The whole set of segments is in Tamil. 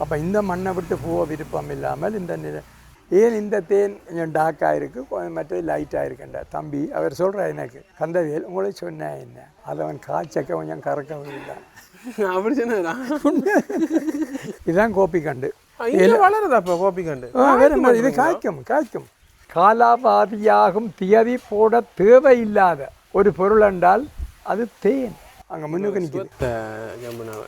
அப்போ இந்த மண்ணை விட்டு போக விருப்பம் இல்லாமல் ஏன் இந்த தேன் கொஞ்சம் டார்க்காக இருக்குது மற்றது லைட்டாக இருக்குன்ற தம்பி அவர் சொல்கிறார் எனக்கு கந்தவேல் உங்களை சொன்னேன் என்ன அதை அவன் காய்ச்சக்க கொஞ்சம் கறக்க இல்லை அப்படி சொன்னா இதுதான் கோப்பிக்கண்டு வளருதா இப்போ கோப்பிக்கண்டு இது காய்க்கும் காலாபாதியாகும் தியதி போட தேவையில்லாத ஒரு பொருள் என்றால் அது தேன் அங்கே முன்னுக்கு நிற்கிது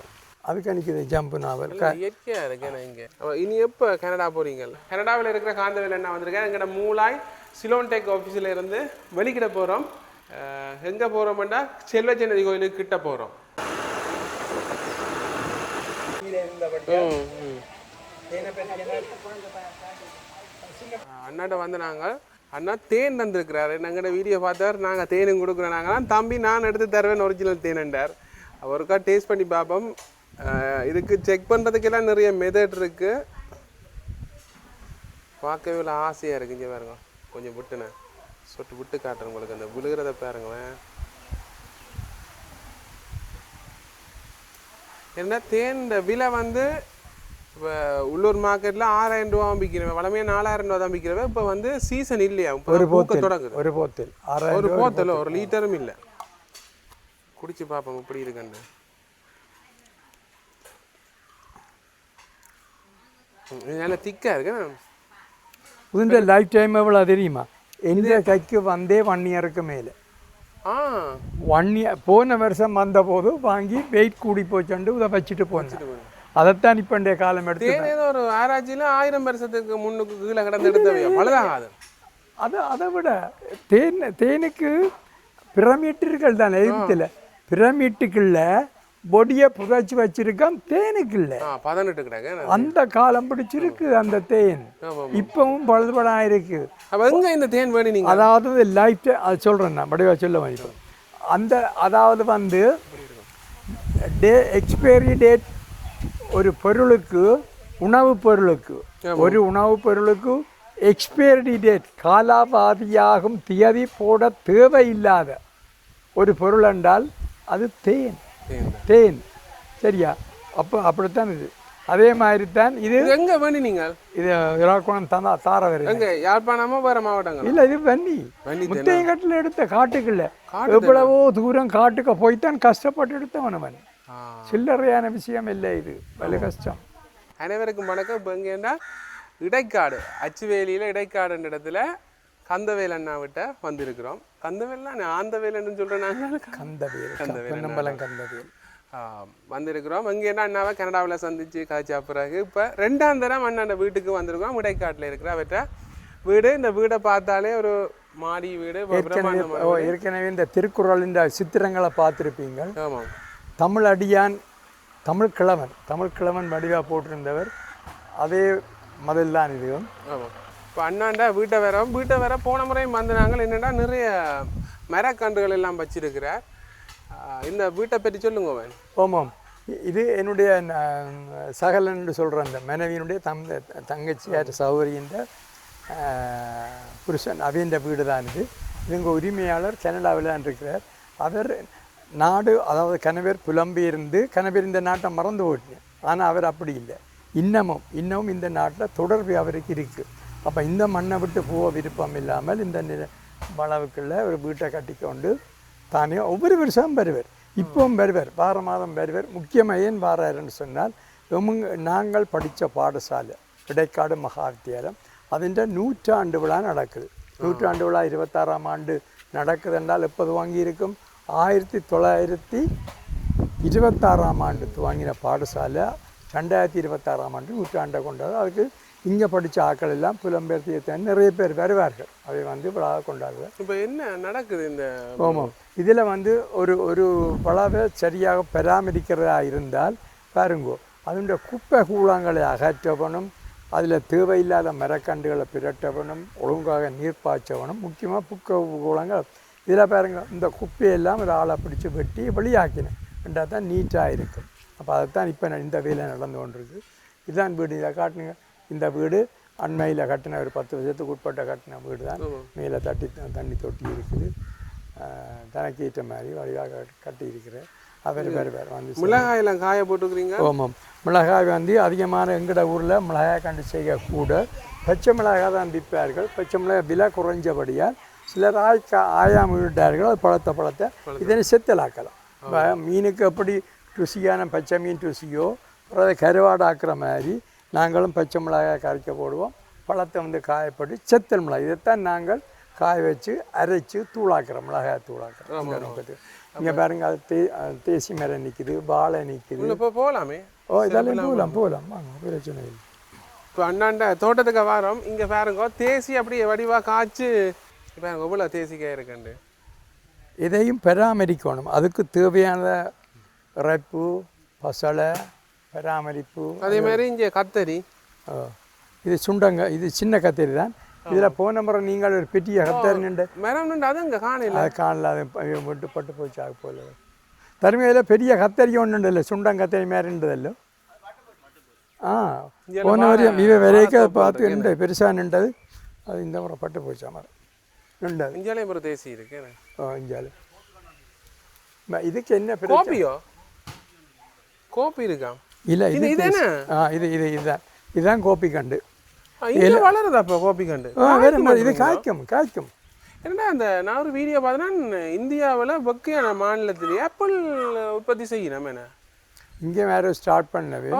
அதுக்கு நிற்கிது ஜம்பு நாவல் இயற்கையாக இருக்கேன் இங்கே இனி எப்போ கனடா போகிறீங்க கனடாவில் இருக்கிற காந்தவேல் என்ன வந்திருக்கேன் எங்கள்ட மூலாய் சிலோன் டெக் ஆஃபீஸில் இருந்து வெளிக்கிட போகிறோம் எங்கே போகிறோம்னா செல்வச்சன்னதி கோயிலுக்கு கிட்ட போகிறோம் அண்ணாட்ட வந்து நாங்கள் அண்ணா தேன் தந்துருக்கிறாரு எங்கள்ட வீடியோ பார்த்தார் நாங்கள் தேனும் கொடுக்குறோம் நாங்களாம் தம்பி நான் எடுத்து தருவேன் ஒரிஜினல் தேன்ண்டார் அவருக்கா டேஸ்ட் பண்ணி பார்ப்போம் இதுக்கு செக் பண்ணுறதுக்கெல்லாம் நிறைய மெத்தட் இருக்குது பார்க்கவே இவ்வளோ ஆசையாக இருக்குது இங்கே பாருங்க கொஞ்சம் விட்டுனேன் சொட்டு விட்டு காட்டுறேன் உங்களுக்கு அந்த விழுகிறத பாருங்களேன் ஏன்னா தேன் விலை வந்து இப்போ உள்ளூர் மார்க்கெட்டில் 6000 ரூபா விற்கிறவன் வளமையாக 4000 ரூபா தான் விற்கிறவன் இப்போ வந்து சீசன் இல்லையா ஒரு போத்தல் தொடங்குது ஒரு போத்தல் ஒரு லிட்டரும் இல்லை குடிச்சு பார்ப்போம் இப்படி இருக்குன்னு நல்ல திக்காக இருக்கு இதுன்ற லைஃப் டைம் எவ்வளோ தெரியுமா எந்த கைக்கு வந்தே 1 இயருக்கு மேலே 1 இயர் போன வருஷம் வந்த போது வாங்கி வெயிட் கூடி போச்சுண்டு இதை வச்சுட்டு போனேன் அதைத்தான் இப்போ இன்றைய காலம் எடுத்து ஏதோ ஒரு ஆராய்ச்சியில் 1000 வருஷத்துக்கு முன்னுக்கு கீழே கிடந்து எடுத்தவையா பழுதாகாது அதை விட தேனுக்கு பிரமிட்டுகள் தான் எழுத்துல பிரமிட்டுக்குள்ள பொடியை புதைச்சி வச்சிருக்கான் தேனுக்குள்ள 18 கிடக்கு அந்த காலம் பிடிச்சிருக்கு அந்த தேன் இப்பவும் பழுதுபடா இருக்கு இந்த தேன் வேணும் அதாவது லைஃப் அது சொல்றேன் நான் வடிவா சொல்ல வாங்கிப்போம் அந்த அதாவது வந்து எக்ஸ்பைரி டேட் ஒரு பொருளுக்கு உணவுப் பொருளுக்கு எக்ஸ்பைரி டேட் காலாபாதியாகும் தியதி போட தேவையில்லாத ஒரு பொருள் என்றால் அது தேன் சரியா அப்போ அப்படித்தான் இது அதே மாதிரி தான் இது எங்கே வண்டி நீங்கள் இது இராக்குளம் தார வரும் எங்கே யாழ்ப்பாணமோ வேறு மாவட்டங்கள் இல்லை இது வன்னி முத்தையங்காட்டில் எடுத்த காட்டுக்குள்ள எவ்வளவோ தூரம் காட்டுக்கு போய்த்தான் கஷ்டப்பட்டு எடுத்தவனவன் சில்லறையான விஷயம் இல்லை இது வலு கஷ்டம் அனைவருக்கும் வணக்கம் இப்போ எங்கேன்னா இடைக்காடு அச்சுவேலியில் இடைக்காடுன்ற இடத்துல கந்தவேல் அண்ணா விட்ட வந்திருக்கிறோம் கந்தவேல்னா ஆந்தவேல்னு சொல்கிறேன் நாங்கள் கந்தவேல் வந்திருக்கிறோம் இங்கேன்னா அண்ணாவை கனடாவில் சந்தித்து காய்ச்சா பிறகு இப்போ 2ஆம் தரம் அண்ணாண்ட வீட்டுக்கு வந்திருக்கோம் இடைக்காட்டில் இருக்கிற அவற்ற வீடு இந்த வீடை பார்த்தாலே ஒரு மாடி வீடு ஏற்கனவே இந்த திருக்குறளின் சித்திரங்களை பார்த்துருப்பீங்க ஆமாம் தமிழ் அடியான் தமிழ்கிழவன் வடிவாக போட்டிருந்தவர் அதே முதல் தான் இதுவும் ஆமாம் இப்போ அண்ணாண்டா வீட்டை வேற போன முறையும் வந்து நாங்கள் என்னென்னா நிறைய மரக்கன்றுகள் எல்லாம் வச்சிருக்கிறார் இந்த வீட்டை பற்றி சொல்லுங்க ஆமாம் இது என்னுடைய சகலன் சொல்கிற அந்த மனைவியினுடைய தங்கச்சியார் சௌகரியின் புருஷன் அவையின் வீடு தான் இதுங்க உரிமையாளர் கனடாவில் தான் இருக்கிறார் அவர் நாடு அதாவது கணவர் புலம்பெயர்ந்து இந்த நாட்டை மறந்து போட்டேன் ஆனால் அவர் அப்படி இல்லை இன்னமும் இந்த நாட்டில் தொடர்பு அவருக்கு இருக்குது அப்போ இந்த மண்ணை விட்டு போக விருப்பம் இல்லாமல் இந்த வளவுக்குள்ள ஒரு வீட்டை கட்டிக்கொண்டு தானே ஒவ்வொரு வருஷமும் வருவார் இப்பவும் வருவார் வார மாதம் வருவார் முக்கியமாக ஏன் வாராருன்னு சொன்னால் நாங்கள் படித்த பாடசாலை இடைக்காடு மகா வித்தியாலயம் அதிൻ്റെ 100ஆண்டு விழா நடக்குது 100ஆண்டு விழா 26ஆம் ஆண்டு நடக்குது என்றால் எப்போது வாங்கியிருக்கும் 1926ஆம் ஆண்டு துவங்கின பாடசாலை 2026ஆம் ஆண்டு 100ஆண்டை கொண்டாது அதுக்கு இங்கே படித்த ஆக்கள் எல்லாம் புலம்பெயர்த்து நிறைய பேர் வருவார்கள் அதை வந்து விழாவை கொண்டாடுவார் இப்போ என்ன நடக்குது இந்த ஆமாம் இதில் வந்து ஒரு விழாவை சரியாக பராமரிக்கிறதா இருந்தால் பாருங்கோ அதனுடைய குப்பை கூழங்களை அகற்றவனும் அதில் தேவையில்லாத மரக்கன்றுகளை பிரட்டவனும் ஒழுங்காக நீர் பாய்ச்சவனும் முக்கியமாக கூழங்கள் இதில் பாருங்க இந்த குப்பையெல்லாம் ஒரு ஆளை பிடிச்சி வெட்டி வெளியாக்கினேன் ரெண்டாக தான் நீட்டாக இருக்கும் அப்போ அதைத்தான் இப்போ இந்த வேலை நடந்து கொண்டிருக்கு இதுதான் வீடு இதை காட்டுங்க இந்த வீடு அண்மையில் கட்டின ஒரு 10 வருஷத்துக்கு உட்பட்ட கட்டின வீடு தான் மேலே தண்ணி தொட்டி இருக்குது தனக்கு ஏற்ற மாதிரி வழியாக கட்டி இருக்கிறேன் அவர் வருவார் வந்து மிளகாயெல்லாம் காய போட்டுக்கிறீங்க? ஓமம். மிளகாய் வந்து அதிகமான எங்கட ஊரில் மிளகாய் கண்டு செய்யக்கூட பச்சை மிளகாய் தான் விற்பார்கள். பச்சை மிளகாய் விலை குறைஞ்சபடியால் சிலர் ஆயாமல் விட்டார்கள். அது பழத்தை இதனை செத்தலாக்கலாம். இப்போ மீனுக்கு எப்படி ருசியான பச்சை மீன் ருசியோ அதை கருவாடாக்குற மாதிரி நாங்களும் பச்சை மிளகாய் கரைக்க போடுவோம். பழத்தை வந்து காயப்பட்டு செத்தல் மிளகாய் இதைத்தான் நாங்கள் காய வச்சு அரைச்சி தூளாக்குறோம். மிளகாய் தூளாக்குறோம் அந்த நோக்கத்துக்கு. இங்கே பாருங்க அது தேசி மரம் நிற்கிது, வாழை நிற்கிது. இப்போ போகலாமே? ஓ இதெல்லாம் போகலாம் வாங்க, பிரச்சனை இல்லை. இப்போ அண்ணாண்ட தோட்டத்துக்கு வரோம். இங்கே பாருங்க தேசி அப்படியே வடிவாக காய்ச்சி பாருங்க எவ்வளோ தேசிக்காய் இருக்குண்டு. இதையும் பராமரிக்கணும். அதுக்கு தேவையான இறைப்பு, பசலை, பராமரிப்பு. அதே மாதிரி இங்கே கத்தரி. இது சுண்டங்க, இது சின்ன கத்தரி தான். இதில் போன முறை நீங்கள் ஒரு பெரிய கத்தரி நின்று மரம் நின்று அது இங்கே காணல. அது காணல, அது விட்டு பட்டு போச்சு. ஆக போல தருமையில் பெரிய கத்தரி ஒன்று இல்லை, சுண்டங்கத்தரி மாதிரி இருந்ததല്ലോ. போன வரையும் இவ வரைக்கும் அதை பார்த்து நின்று பெருசாக நின்றது. அது இந்த முறை பட்டு போச்சா மரம் நின்றது. இஞ்சாலையும் ஒரு தேசி இருக்கு. இஞ்சாலும் இதுக்கு என்ன கோப்பியோ? கோப்பி இருக்கா? இல்லை இது இதுதான் கோப்பி கண்டு. வளருதா இப்போ கோப்பி கண்டு? இது காய்க்கும். என்னடா அந்த நான் ஒரு வீடியோ பார்த்தேன்னா இந்தியாவில் வெக்கையான மாநிலத்தில் ஆப்பிள் உற்பத்தி செய்யணும். என்ன இங்கே வேற ஸ்டார்ட் பண்ணவே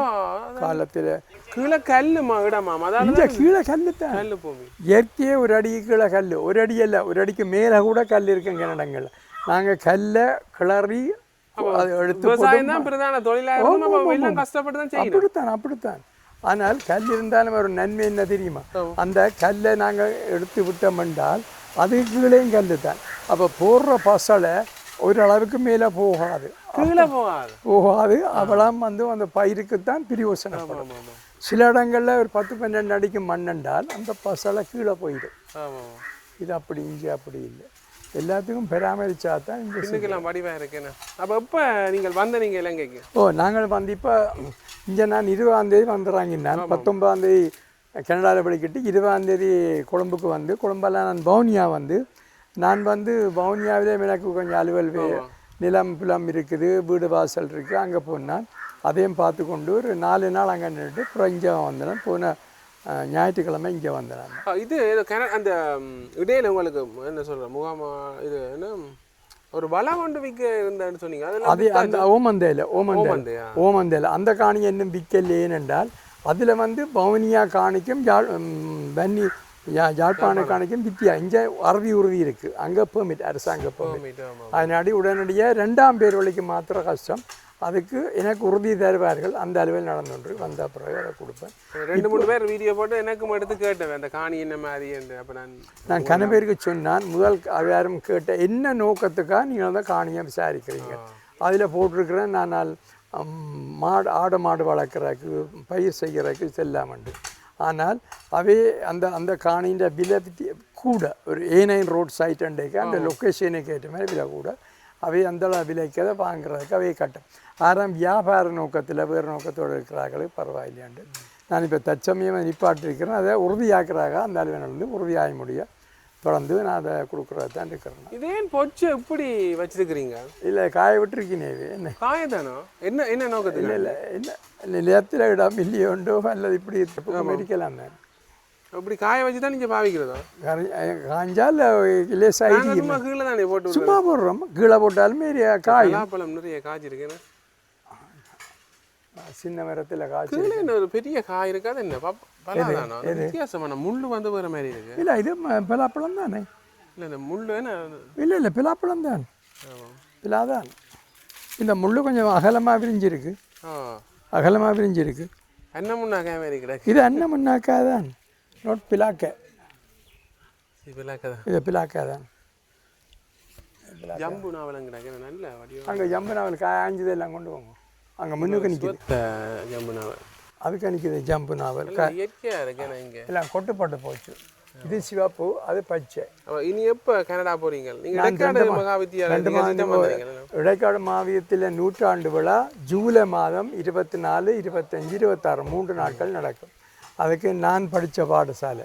காலத்தில் கீழே கல்லுமா இடமா? அதாவது கீழே கல்லு தான். கல்லு பூமி இயற்கையே ஒரு அடிக்கு கீழே கல், ஒரு அடி இல்லை, ஒரு அடிக்கு மேலே கூட கல் இருக்குங்க இடங்கள்ல. நாங்கள் கல்லை கிளறி அதை எடுத்து விவசாயம் தான் பிரதான தொழிலாக கஷ்டப்பட்டு தான் செய்யணும். அப்படித்தான். ஆனால் கல் இருந்தாலும் ஒரு நன்மை என்ன தெரியுமா? அந்த கல்லை நாங்கள் எடுத்து விட்டோம் என்றால் அது கீழேயும் கல் தான். அப்போ போடுற பசலை ஒரு அளவுக்கு மேலே போகாது. அவளாம் வந்து அந்த பயிருக்குத்தான் பிரயோசனப்படும். சில இடங்களில் ஒரு 10-12 அடிக்கு மண்ணென்றால் அந்த பசலை கீழே போயிடும். இது அப்படி இங்கே அப்படி இல்லை. எல்லாத்துக்கும் பராமரிச்சா தான் இந்த வடிவாக இருக்குன்னு. அப்போ எப்போ நீங்கள் நீங்கள் இலங்கைக்கு? நாங்கள் வந்து இப்போ இங்கே நான் 20ஆம் தேதி வந்துடுறாங்க. நான் 19ஆம் தேதி கனடாவில் படிக்கிட்டு 20ஆம் தேதி கொழும்புக்கு வந்து, கொழும்பெல்லாம் நான் வவுனியா வந்து வவுனியாவிலே எனக்கு கொஞ்சம் அலுவல் நிலம் புலம் இருக்குது, வீடு வாசல் இருக்குது. அங்கே போனான் அதையும் பார்த்து கொண்டு ஒரு 4 நாள் அங்கே நின்றுட்டு அப்புறம் இங்கே வந்தேன். போன ஞாயிற்றுக்கிழமை இங்கே வந்தேன். இது அந்த இடையில உங்களுக்கு என்ன சொல்கிறேன் முகாமா இது என்ன ஒரு வலை கொண்டு விற்க இருந்தான்னு சொன்னீங்க. அது அந்த ஓமந்தேல அந்த காணி இன்னும் விற்கலேன் என்றால் அதில் வந்து வவுனியா காணிக்கும் யாழ்ப்பாண காணிக்கும் வித்தியா. இங்கே உறுதி இருக்குது. அங்கே பெர்மிட், அரசாங்க பெர்மிட். அதனாடி உடனடியாக 2ஆம் பேர் வழிக்கு மாத்திர கஷ்டம். அதுக்கு எனக்கு உறுதி தருவார்கள். அந்த அளவில் நடந்து வந்த பிறகு அதை கொடுப்பேன். 2-3 பேர் வீடியோ போட்டு எனக்கும் எடுத்து கேட்டேன் அந்த காணி என்ன மாதிரி என்று. அப்போ நான் கணவருக்கு சொன்னான், முதல் யாரும் கேட்ட என்ன நோக்கத்துக்காக நீங்கள் வந்து காணியை விசாரிக்கிறீங்க. அதில் போட்டிருக்கிறேன் நான் ஆடு மாடு வளர்க்குறதுக்கு, பயிர் செய்கிறதுக்கு செல்லாமண்டு. ஆனால் அவே அந்த காணின்ற விலை கூட ஒரு A9 ரோட் சைட்டுக்கு அந்த லொக்கேஷனுக்கு ஏற்ற மாதிரி விலை கூட. அவை அந்த விலைக்கு அதை வாங்குறதுக்கு அவையை கட்டும். ஆனால் வியாபார நோக்கத்தில் வேறு நோக்கத்தோடு இருக்கிறார்களுக்கு பரவாயில்லையாண்டு நான் இப்போ தற்சமயம் நிப்பாட்டிருக்கிறேன். அதை உறுதியாக்குறாங்க. அந்த அளவில் வந்து உறுதியாக முடிய தொடர்ந்து நான் அதை கொடுக்குறது தான் இருக்கிறேன். இதேன் பொச்சு எப்படி வச்சிருக்கிறீங்க? இல்லை காய விட்டுருக்கீனே. என்ன காயதானோ? என்ன நோக்கத்தில்? இல்லை நிலத்தில் இடம் இல்லையோண்டோ அல்லது இப்படி இருக்கலாம் தான். அப்படி காய வச்சு தான் நீங்கள் பாவிக்கிறதோ? காய்ஞ்சால் லேசாக கீழே தானே போட்டு சும்மா போடுறோம். கீழே போட்டாலுமே காயும். பழம் நிறைய காய்ச்சிருக்கேன். சின்ன மரத்தில் காய்ச்சி ஒரு பெரிய காய் இருக்காது. என்ன பலாதானோ? வித்தியாசமான முள் வந்து வேறு மாதிரி இருக்கு. இல்லை இது பலாப்பழம் தானே. இல்லை இந்த முள் என்ன? இல்லை பலாப்பழம் தான். பிலாதான். இந்த முள் கொஞ்சம் அகலமாக விரிஞ்சிருக்கு. அகலமாக விரிஞ்சிருக்கு. அன்னமுன்னாக்காய் மாதிரி கிடையாது. இது அன்னமுன்னாக்காய் தான், நோட் பிலாக்க. இது பிலாக்கா தான். ஜம்பு நாவல் கிடையாது. நல்ல வடிவம். அங்கே ஜம்பு நாவல் காய்ஞ்சது எல்லாம் கொண்டு போங்க. அங்கே முன்னுக்கு நிற்கிது ஜம்பு நாவல். அதுக்கு நிற்கிது ஜம்பு நாவல். இயற்கையாக இருக்கேன். இங்கே எல்லாம் கொட்டுப்பட்டு போச்சு. இது சிவப்பு, அது பச்சை. இனி எப்போ கனடா போறீங்க? இடைக்காடு மாவீயத்தில் 100ஆண்டு விழா ஜூலை மாதம் 24, 25, 26 3 நாட்கள் நடக்கும். அதுக்கு நான் படித்த பாடசாலை.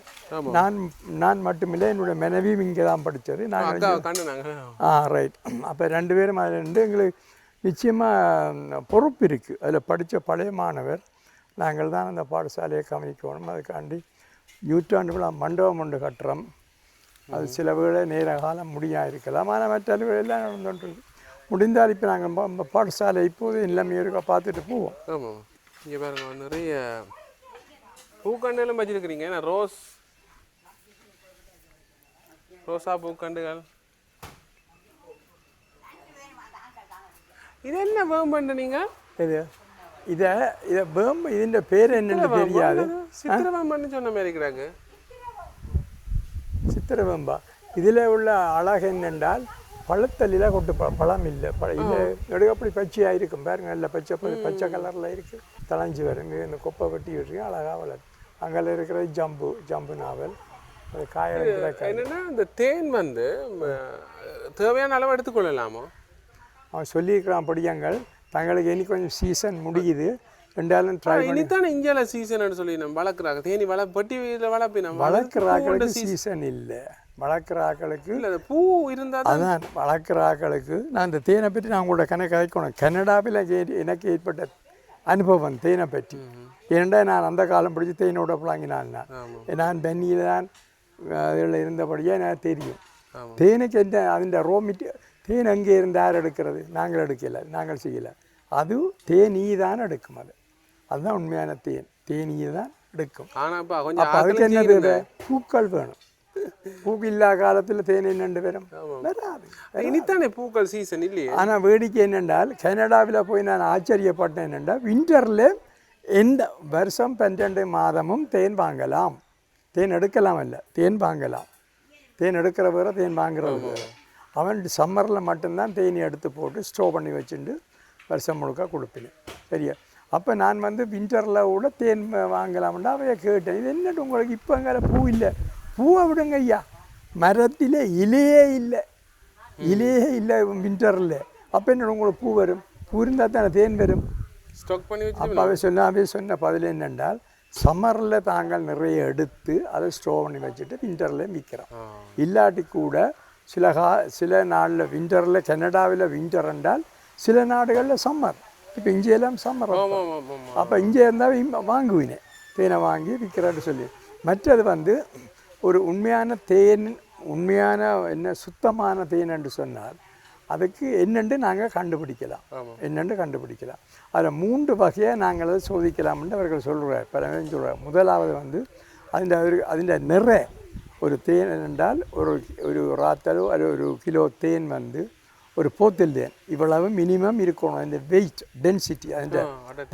நான் மட்டுமில்லை, என்னோட மனைவியும் இங்கே தான் படித்தது. நாங்கள் ரைட். அப்போ 2 பேரும் அதில் இருந்து எங்களுக்கு நிச்சயமாக பொறுப்பு இருக்குது. அதில் படித்த பழைய மாணவர் நாங்கள் தான் அந்த பாடசாலையை கவனிக்கணும். அதுக்காண்டி நூற்றாண்டு விழா மண்டபம் ஒன்று கட்டுறோம். அது சில வேளை நேர காலம் முடியாக இருக்கலாம். ஆனால் மற்ற எல்லாம் நடந்துகிட்டு முடிந்தால் இப்போ நாங்கள் பாடசாலை இப்போது எல்லாமே இருக்க பார்த்துட்டு போவோம். ஆமாம், இங்கே பாருங்க நிறைய பூக்கண்டுகளும் வச்சுருக்கிறீங்க. ஏன்னா ரோசா பூக்கண்டுகள். இது என்ன வேம்பு நீங்கள்? இதை வேம்பு இதுன்ற பேர் என்னன்னு தெரியாது. சித்திர வேம்புன்னு சொன்ன மாதிரி இருக்கிறாங்க. சித்திர வேம்பா? இதில் உள்ள அழகு என்னென்றால் பழத்தலில் கொட்டு பழம் இல்லை. இல்லை நெடுகப்படி பச்சையாக இருக்கும் பாருங்க. நல்ல பச்சை கலரில் இருக்குது. தளைஞ்சி வருங்க. இந்த கொப்பை வெட்டி விட்டுருக்கு. அழகாக வளரும். அங்கே இருக்கிறது ஜம்பு நாவல். அது காய என்னென்னா இந்த தேன் வந்து தேவையான அளவு எடுத்துக்கொள்ளலாமா? அவன் சொல்லியிருக்கிறான் படியங்கள். தங்களுக்கு இனி கொஞ்சம் சீசன் முடியுது. ரெண்டாலும் ட்ரை இனித்தானே இந்தியாவில் சீசன் சொல்லி நம்ம வளர்க்குறாங்க. தேனி பட்டி வளர்ப்பினோம். வளர்க்குறாக்களுக்கு சீசன் இல்லை. வளர்க்குறாக்களுக்கு இல்லை பூ இருந்தால் அதான் வளர்க்குறாக்களுக்கு. நான் இந்த தேனை பற்றி நான் உங்களோட கணக்கு வைக்கணும். கனடாவில் எனக்கு ஏற்பட்ட அனுபவம் தேனை பற்றி. ஏனெண்டா நான் அந்த காலம் பிடிச்சி தேனோட புழங்கினான். நான் பெண்ணியில் தான் அதில் இருந்தபடியே எனக்கு தெரியும். தேனுக்கு எந்த அதில் தேன் அங்கே இருந்து யார் எடுக்கிறது? நாங்கள் எடுக்கலை, நாங்கள் செய்யலை. அது தேனீ தான் எடுக்கும். அதுதான் உண்மையான தேனீ தான் எடுக்கும். அப்போ அதுக்கு என்னது? பூக்கள் வேணும். பூக்கு இல்லாத காலத்தில் தேன் என்னென்று வரும்? வராது. இனித்தானே பூக்கள் சீசன் இல்லையே. ஆனால் வேடிக்கை என்னென்றால் கனடாவில் போய் நான் ஆச்சரியப்பட்டேன். என்னென்றால் விண்டரில் எந்த வருஷம் 12 மாதமும் தேன் வாங்கலாம். தேன் எடுக்கலாம் இல்லை, தேன் வாங்கலாம். தேன் எடுக்கிற வேறு, தேன் வாங்குறது வேறு. அவன் சம்மரில் மட்டும்தான் தேனி எடுத்து போட்டு ஸ்டோர் பண்ணி வச்சுட்டு வருஷம் முழுக்க கொடுப்பினேன். சரியா? அப்போ நான் வந்து விண்டரில் கூட தேன் வாங்கலாம்னா அவைய கேட்டேன். இது என்னட்டு உங்களுக்கு இப்போங்கிற பூ இல்லை? பூவை விடுங்க ஐயா, மரத்தில் இலையே இல்லை, இலையே இல்லை விண்டரில். அப்போ என்னோட உங்களுக்கு பூ வரும்? பூ இருந்தால் தானே தேன் வரும். ஸ்டாக் பண்ணி வச்சு. அப்போ அவை சொன்ன பதில் என்னென்றால் சம்மரில் தாங்கள் நிறைய எடுத்து அதை ஸ்டோர் பண்ணி வச்சுட்டு விண்டரில் விற்கிறோம். இல்லாட்டி கூட சில நாளில் விண்டரில் கனடாவில் விண்டர் என்றால் சில நாடுகளில் சம்மர். இப்போ இங்கேயெல்லாம் சம்மர். அப்போ இங்கே இருந்தால் வாங்குவினேன், தேனை வாங்கி விற்கிறேன்னு சொல்லி. மற்றது வந்து ஒரு உண்மையான தேன், உண்மையான என்ன சுத்தமான தேன் என்று சொன்னால் அதுக்கு என்னென்று நாங்கள் கண்டுபிடிக்கலாம். என்னென்று கண்டுபிடிக்கலாம். அதில் 3 வகையாக நாங்கள் அதை சோதிக்கலாம்னு அவர்கள் சொல்கிறார். பலரும் சொல்கிறார். முதலாவது வந்து அதில் நிறை ஒரு தேன் என்றால் ஒரு ராத்தலோ அல்லது ஒரு கிலோ தேன் வந்து ஒரு போத்தல் தேன் இவ்வளவு மினிமம் இருக்கணும். அந்த வெயிட் டென்சிட்டி அந்த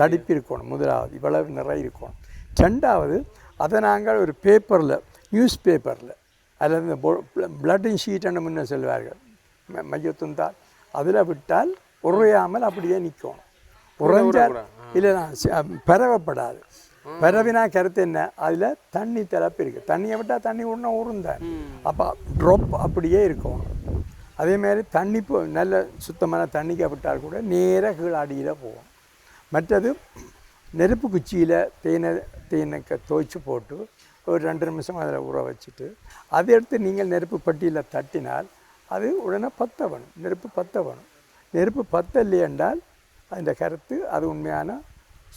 தடிப்பு இருக்கணும். முதலாவது இவ்வளவு நிறைய இருக்கணும். ரெண்டாவது அதை நாங்கள் ஒரு பேப்பரில், நியூஸ் பேப்பரில் அல்லது இந்த பிளட்டிங் ஷீட்டுன்னு முன்னே சொல்வார்கள், மையத்துந்தால் அதில் விட்டால் உறையாமல் அப்படியே நிற்கணும். உறைஞ்சால் இல்லை பரவப்படாது. பரவினா கருத்து என்ன? அதில் தண்ணி திறப்பு இருக்குது. தண்ணியை விட்டால் தண்ணி உடனே உருந்தார். அப்போ ட்ராப் அப்படியே இருக்கும். அதேமாதிரி தண்ணி நல்ல சுத்தமான தண்ணிக்கு விட்டால் கூட நேராக கீழே அடியில் போகும். மற்றது நெருப்பு குச்சியில் தேனுக்கு துவைச்சி போட்டு ஒரு 2 நிமிஷம் அதில் ஊற வச்சுட்டு அதை எடுத்து நீங்கள் நெருப்பு பட்டியில் தட்டினால் அது உடனே பற்ற வேணும். நெருப்பு பற்ற வேணும். நெருப்பு பற்றலை என்றால் அந்த கருத்து அது உண்மையான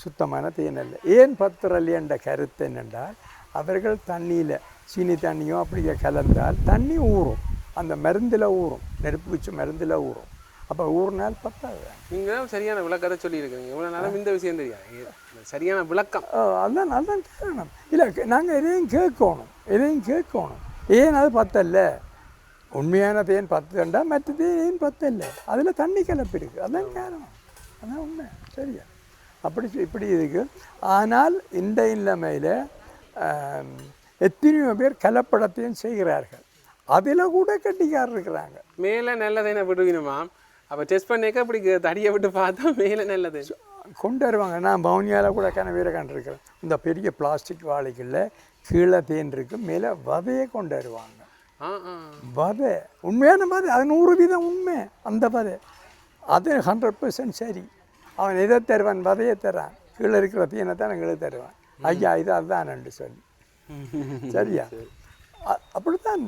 சுத்தமான தேன் அல்ல. ஏன் பத்திரல்லை என்ற கருத்து என்னென்றால் அவர்கள் தண்ணியில் சீனி தண்ணியோ அப்படியே கலந்தால் தண்ணி ஊறும். அந்த மருந்தில் ஊறும், நெருப்பு குச்சி மருந்தில் ஊறும். அப்போ ஊறினால் பத்தாது. நீங்கள் தான் சரியான விளக்கத்தை சொல்லியிருக்கீங்க. இவ்வளோ நேரம் இந்த விஷயம் தெரியாது, சரியான விளக்கம். அதுதான் காரணம். இல்லை, நாங்கள் எதையும் கேட்கணும். ஏன் அது பத்தல்ல? உண்மையான தேன் 10 மற்ற தேன் ஏன் 10 இல்லை? அதில் தண்ணி கலப்பு இருக்குது. அதுதான் காரணம். அதான் உண்மை. சரியா? இப்படி இருக்குது. ஆனால் இந்த நிலைமையில் எத்தனையோ பேர் கலப்படத்தையும் செய்கிறார்கள். அதில் கூட கட்டிக்காரர் இருக்கிறாங்க. மேலே நல்லதேனை விடுவினுமா? அப்போ டெஸ்ட் பண்ணிக்க இப்படி தடியை விட்டு பார்த்தா மேலே நல்லது கொண்டு வருவாங்க. நான் பவுனியாவில் கூட வீரை கண்டிருக்கிறேன். இந்த பெரிய பிளாஸ்டிக் வாழைகளில் கீழே தேன் இருக்கு, மேலே வதையை கொண்டு வருவாங்க. வதை உண்மையான வதை, அது 100% உண்மை. அந்த வதை அது 100% சரி. அவன் எதை தருவான்? வதையை தரான். கீழே இருக்கிற தேனை தான் எங்களுக்கு தருவான். ஐயா இது அதுதான் சொல்லி. சரியா? அப்படித்தான்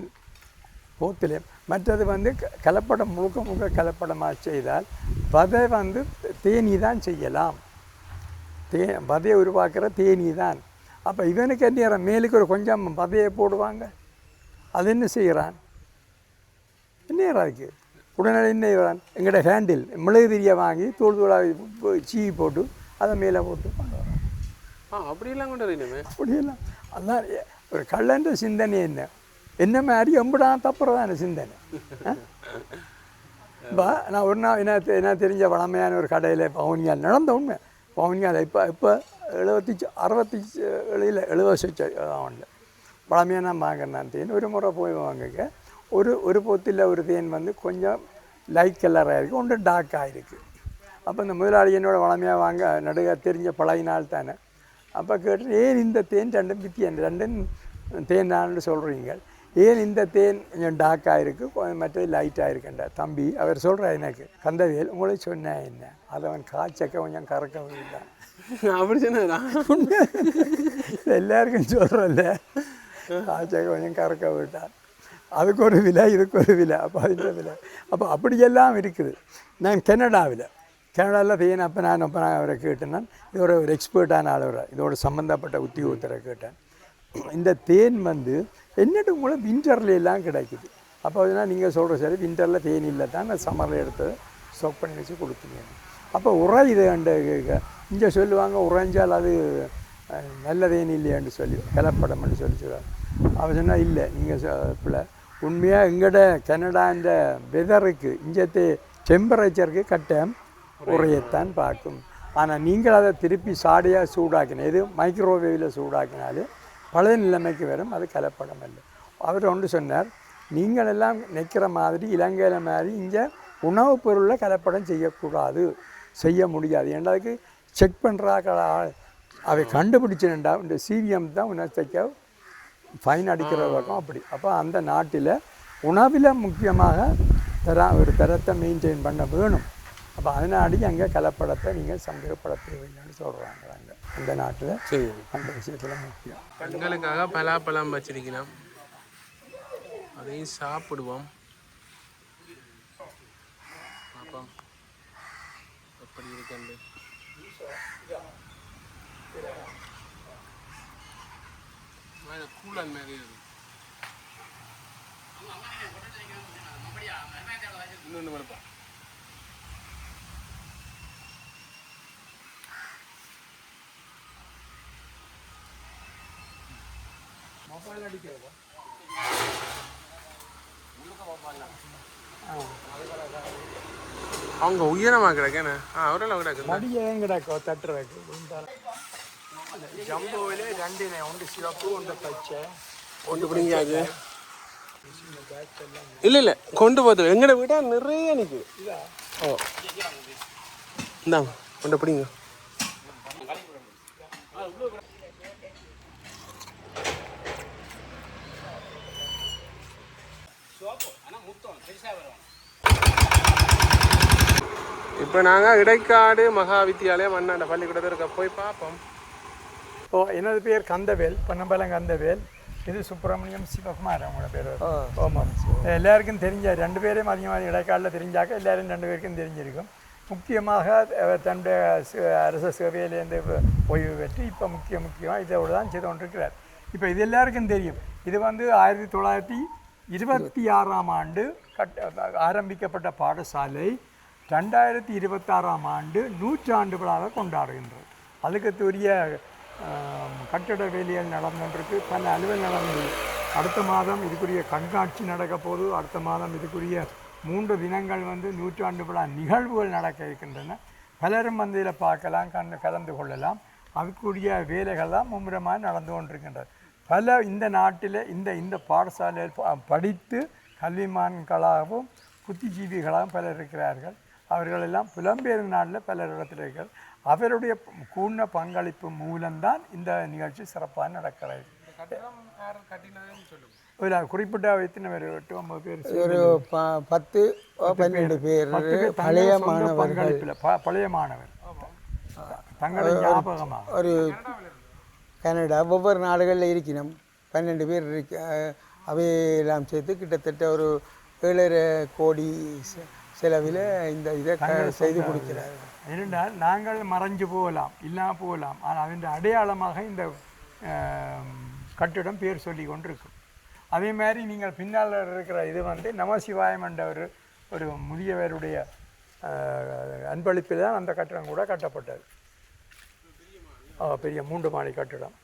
போத்திலையும் மற்றது வந்து கலப்படம் முழுக்க கலப்படமாக செய்தால் பதை வந்து தேனீ தான் செய்யலாம். பதையை உருவாக்குற தேனீ தான். அப்போ இவனுக்கு என்ன மேலுக்கு ஒரு கொஞ்சம் பதையை போடுவாங்க, அது என்ன செய்கிறான், என்ன அதுக்கு உடனே என்ன செய்கிறான், எங்கள்ட ஹேண்டில் மிளகு திரியை வாங்கி தூள் தூளாக சீவி போட்டு அதை மேலே போட்டு கொண்டு வரான். அப்படியெல்லாம் கொண்டு வரீங்க? அப்படியெல்லாம் அதுதான் ஒரு கள்ளன்ற சிந்தனை. என்ன மாதிரி எம்பிடா தப்புறதான சிந்தனை. இப்போ நான் ஒரு நாள் என்ன தெரிஞ்ச வளமையான ஒரு கடையில் பவுனியால் நடந்த உண்மை. பவுனியால் இப்போ 70 பழமையாக நான் வாங்கினேன் தேன். ஒரு முறை போய் வாங்குங்க, ஒரு பொத்தில் ஒரு தேன் வந்து கொஞ்சம் லைட் கலராக இருக்குது, ஒன்று டார்க்காக இருக்குது. அப்போ இந்த முதலாளி என்னோட வளமையாக வாங்க நடுக தெரிஞ்ச பழகினால் தானே. அப்போ கேட்டு ஏன் இந்த தேன் ரெண்டும் ரெண்டும் தேன் நான் சொல்கிறீங்க, ஏன் இந்த தேன் கொஞ்சம் டார்க்காக இருக்குது மற்றது லைட்டாக இருக்குண்டா தம்பி. அவர் சொல்கிறார் எனக்கு, கந்தவேல் உங்களுக்கு சொன்னேன் என்ன, அதை அவன் காய்ச்சக்க கொஞ்சம் கறக்க விட்டான். அப்படி சொன்னா எல்லாருக்கும் சொல்கிறல்ல, காய்ச்சக்க கொஞ்சம் கறக்க விட்டான். அதுக்கு ஒரு விலை, இதுக்கு ஒரு விலை. அப்போ அதுக்கு விலை. அப்போ அப்படியெல்லாம் இருக்குது. நான் கனடாவில் தேன் நான் அவரை கேட்டேன். இதோட ஒரு எக்ஸ்பர்ட்டான ஆளவரை, இதோட சம்மந்தப்பட்ட உத்தியோகத்தரை கேட்டேன். இந்த தேன் வந்து என்னட்டு உங்களை விண்டரில் எல்லாம் கிடைக்குது. அப்போ அதுனா நீங்கள் சொல்கிற சரி, விண்டரில் தேன் இல்லை தான், நான் சம்மரில் எடுத்து ஸ்டாக் பண்ணி வச்சு கொடுத்தீங்க. அப்போ இது இங்கே சொல்லுவாங்க, உறைஞ்சால் அது நல்ல தேன் இல்லையான்னு சொல்லி கலப்படம்னு சொல்லுவாங்க. அவன் சொன்னால் இல்லை, நீங்கள் பிள்ளை உண்மையாக எங்கள்ட கனடான்ற வெதருக்கு இங்கே டெம்பரேச்சருக்கு கட்டம் உரையத்தான் பார்க்கும். ஆனால் நீங்கள் அதை திருப்பி சாடையாக சூடாக்கின, எது மைக்ரோவேவில் சூடாக்கினாலும் பழைய நிலைமைக்கு வரும், அது கலப்படம் இல்லை. அவர் ஒன்று சொன்னார், நீங்கள் எல்லாம் நிற்கிற மாதிரி இலங்கையில் மாதிரி இங்கே உணவுப் பொருளில் கலப்படம் செய்யக்கூடாது, செய்ய முடியாது. ஏன்னா அதுக்கு செக் பண்ணுறாக்களா அவை கண்டுபிடிச்சிருந்தா இந்த சிவிஎம் தான் உணர்த்தைக்க ஃபைன் அடிக்கிற வரைக்கும் அப்படி. அப்போ அந்த நாட்டில் உணவில் முக்கியமாக ஒரு தரத்தை மெயின்டைன் பண்ண வேணும். அப்போ அதனாடி அங்கே கலப்படத்தை நீங்கள் சந்தேகப்பட தேவையில்லைன்னு சொல்கிறாங்க. அங்கே அந்த நாட்டில் அந்த விஷயத்தில் முக்கியம். பெண்களுக்காக பலாப்பழம் வச்சிருக்கலாம், அதையும் சாப்பிடுவோம். அப்போ எப்படி இருக்கு கூலன் மாதிரி இருக்கு. இன்னொன்று வரப்பா மொபைல் அடிக்கிறதா அவங்க உயரமாக கிடக்கேண்ணே. அவரெல்லாம் கிடக்கு மடியும் கிடக்கோ தட்டுறதுக்கு. ஜம்போவிலே 2 ஒன்று சிவப்பு ஒன்று பச்சை ஒன்று பிடிங்காது. இல்லை கொண்டு போகுது எங்கட வீட்டா நிறைய நிற்குது. ஓ இந்தாங்க கொண்டு பிடிங்க. இப்போ நாங்கள் இடைக்காடு மகா வித்தியாலயம் அண்ணாண்ட பள்ளிக்கூடத்தில் இருக்க போய் பார்ப்போம். எனது பேர் கந்தவேல், பொன்னம்பலம் கந்தவேல். இது சுப்பிரமணியம் சிவகுமார் அவங்களோட பேர். ஆமாம், எல்லாருக்கும் தெரிஞ்ச 2 பேரையும் அதிகமாக இடைக்காலில் தெரிஞ்சாக்க எல்லாரும் 2 பேருக்கும் தெரிஞ்சிருக்கும். முக்கியமாக தன்னுடைய அரச சேவையிலேருந்து ஓய்வு பெற்று இப்போ முக்கியமாக இதோடு தான் செய்து கொண்டிருக்கிறார். இப்போ இது எல்லாருக்கும் தெரியும். இது வந்து 1926ஆம் ஆண்டு ஆரம்பிக்கப்பட்ட பாடசாலை 2026ஆம் ஆண்டு 100ஆண்டு விழாவை கொண்டாடுகின்றது. அதுக்குரிய கட்டட வேலைகள் நடந்துருக்கு, பல அலுவல் நடந்தது. அடுத்த மாதம் இதுக்குரிய கண்காட்சி நடக்க போது. அடுத்த மாதம் இதுக்குரிய 3 தினங்கள் வந்து 100ஆண்டு விழா நிகழ்வுகள் நடக்க இருக்கின்றன. பலரும் வந்து இதில் பார்க்கலாம், கலந்து கொள்ளலாம். அதுக்குரிய வேலைகள் தான் மும்முரமாக நடந்து கொண்டிருக்கின்றது. பல இந்த நாட்டில் இந்த பாடசாலையில் படித்து கல்விமான்களாகவும் புத்திஜீவிகளாகவும் பலர் இருக்கிறார்கள். அவர்களெல்லாம் புலம்பெயர் நாட்டில் பலர் இடத்தில் இருக்கிறார்கள். அவருடைய கூர்ண பங்களிப்பு மூலம்தான் இந்த நிகழ்ச்சி சிறப்பாக நடக்கிறது. ஒரு குறிப்பிட்ட எத்தனை பேர், 8-9 பேர், ஒரு 10-12 பேர் பழைய மாணவர்கள். பழைய மாணவர் தங்களுடைய ஞாபகமாக ஒரு கனடா ஒவ்வொரு நாடுகளில் இருக்கணும். 12 பேர் அவையெல்லாம் சேர்த்து கிட்டத்தட்ட ஒரு 7.5 கோடி செலவில் இந்த இதை செய்து கொடுக்கிறார். ஏனென்றால் நாங்கள் மறைஞ்சு போகலாம் இல்லாமல் போகலாம், ஆனால் அதன் அடையாளமாக இந்த கட்டிடம் பேர் சொல்லி கொண்டிருக்கும். அதே மாதிரி நீங்கள் பின்னால் இருக்கிற இது வந்து நமசிவாயம் என்ற ஒரு முதியவருடைய அன்பளிப்பில் தான் அந்த கட்டிடம் கூட கட்டப்பட்டது. பெரிய 3 மாடி கட்டிடம்.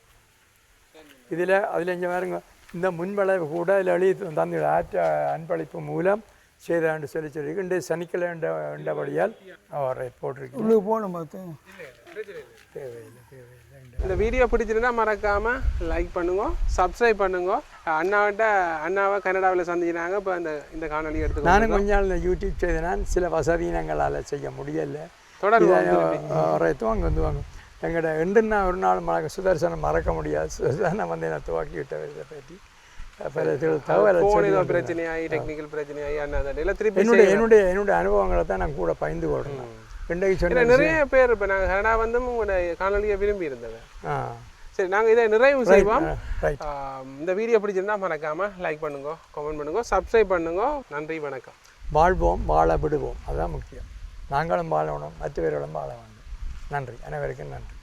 அதில் இங்கே பாருங்க, இந்த முன்வளைவு கூட இதில் எழுதி தந்து ஆற்ற அன்பளிப்பு மூலம் செய்தாண்டு சொல்லி இன்று சனிக்கிழமைண்டபடியால் போட்டிருக்கு. உள்ளே போகணும் பார்த்து தேவையில்லை. இந்த வீடியோ பிடிச்சிருந்தா மறக்காம லைக் பண்ணுங்க, சப்ஸ்கிரைப் பண்ணுங்க. அண்ணாவை கனடாவில் சந்திச்சினாங்க. இப்போ இந்த காணொலி எடுத்து நானும் கொஞ்ச நாள் இந்த யூடியூப் செய்தேன். சில வசதியினங்களால் செய்ய முடியலை. தொடர்ந்து வாங்க எங்கள்கிட்ட எண்டுன்னா ஒரு நாள் சுதர்சனம் மறக்க முடியாது. சுதர்சனம் வந்து நான் துவக்கி விட்ட இதை பற்றி தகவல் பிரச்சனையாகி டெக்னிக்கல் பிரச்சனையாகி அண்ணா திருப்பி என்னுடைய அனுபவங்களை தான் நான் கூட பகிர்ந்து கொள்றேன். நிறைய பேர் இப்போ நாங்கள் கனடா வந்து உங்களோட காணொலியை விரும்பி இருந்தது. சரி, நாங்கள் இதை நிறைவு செய்வோம். இந்த வீடியோ பிடிச்சிருந்தா மறக்காம லைக் பண்ணுங்க, கமெண்ட் பண்ணுங்க, சப்ஸ்கிரைப் பண்ணுங்க. நன்றி, வணக்கம். வாழ்வோம், வாழ விடுவோம், அதுதான் முக்கியம். நாங்களும் வாழணும், மற்றவர்களும் வாழ வேண்டும். நன்றி, அனைவருக்கும் நன்றி.